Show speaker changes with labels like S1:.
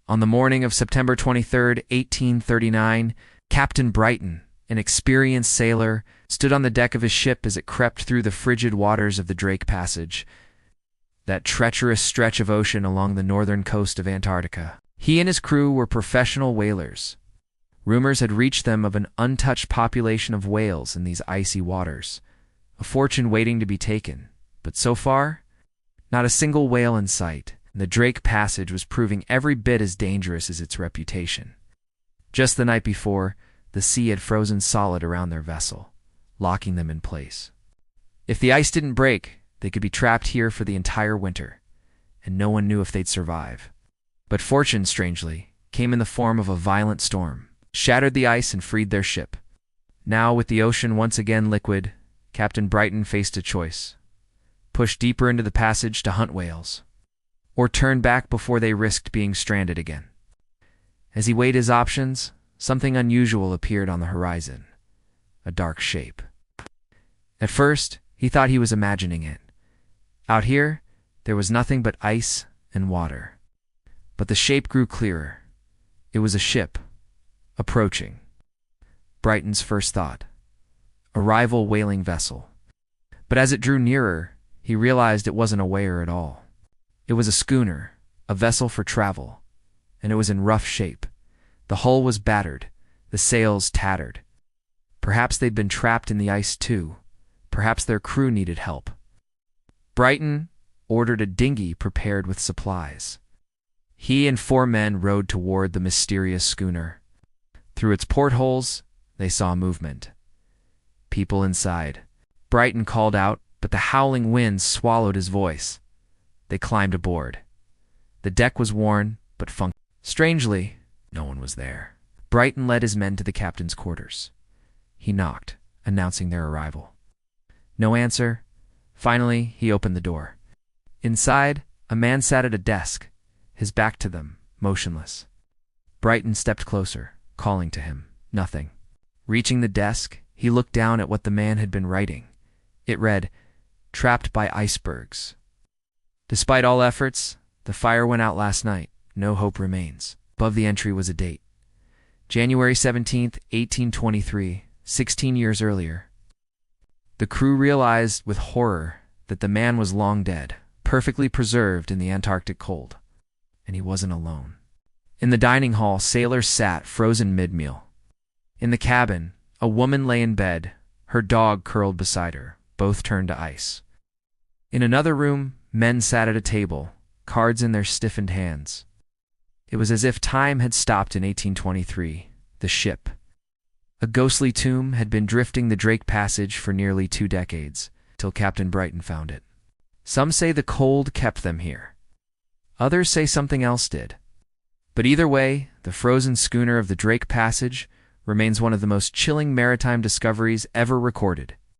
S1: On the morning of September 23, 1839, Captain Brighton, an experienced sailor, stood on the deck of his ship as it crept through the frigid waters of the Drake Passage, that treacherous stretch of ocean along the northern coast of Antarctica. He and his crew were professional whalers. Rumors had reached them of an untouched population of whales in these icy waters, a fortune waiting to be taken. But so far, not a single whale in sight, and the Drake Passage was proving every bit as dangerous as its reputation. Just the night before, the sea had frozen solid around their vessel, locking them in place. If the ice didn't break, they could be trapped here for the entire winter, and no one knew if they'd survive. But fortune, strangely, came in the form of a violent storm, shattered the ice and freed their ship. Now, with the ocean once again liquid, Captain Brighton faced a choice: push deeper into the passage to hunt whales, or turn back before they risked being stranded again. As he weighed his options, something unusual appeared on the horizon, a dark shape. At first, he thought he was imagining it. Out here, there was nothing but ice and water. But the shape grew clearer. It was a ship, approaching. Brighton's first thought: a rival whaling vessel. But as it drew nearer, he realized it wasn't a whaler at all. It was a schooner, a vessel for travel, and it was in rough shape. The hull was battered, the sails tattered. Perhaps they'd been trapped in the ice too. Perhaps their crew needed help. Brighton ordered a dinghy prepared with supplies. He and 4 men rowed toward the mysterious schooner. Through its portholes, they saw movement. People inside. Brighton called out, but the howling winds swallowed his voice. They climbed aboard. The deck was worn, but funky. Strangely, no one was there. Brighton led his men to the captain's quarters. He knocked, announcing their arrival. No answer. Finally, he opened the door. Inside, a man sat at a desk, his back to them, motionless. Brighton stepped closer, calling to him. Nothing. Reaching the desk, he looked down at what the man had been writing. It read, "Trapped by icebergs. Despite all efforts, the fire went out last night. No hope remains." Above the entry was a date: January 17th, 1823, 16 years earlier. The crew realized with horror that the man was long dead, perfectly preserved in the Antarctic cold. And he wasn't alone. In the dining hall, sailors sat, frozen mid-meal. In the cabin, a woman lay in bed, her dog curled beside her, both turned to ice. In another room, men sat at a table, cards in their stiffened hands. It was as if time had stopped in 1823, the ship. A ghostly tomb had been drifting the Drake Passage for nearly 2 decades, till Captain Brighton found it. Some say the cold kept them here. Others say something else did. But either way, the frozen schooner of the Drake Passage remains one of the most chilling maritime discoveries ever recorded.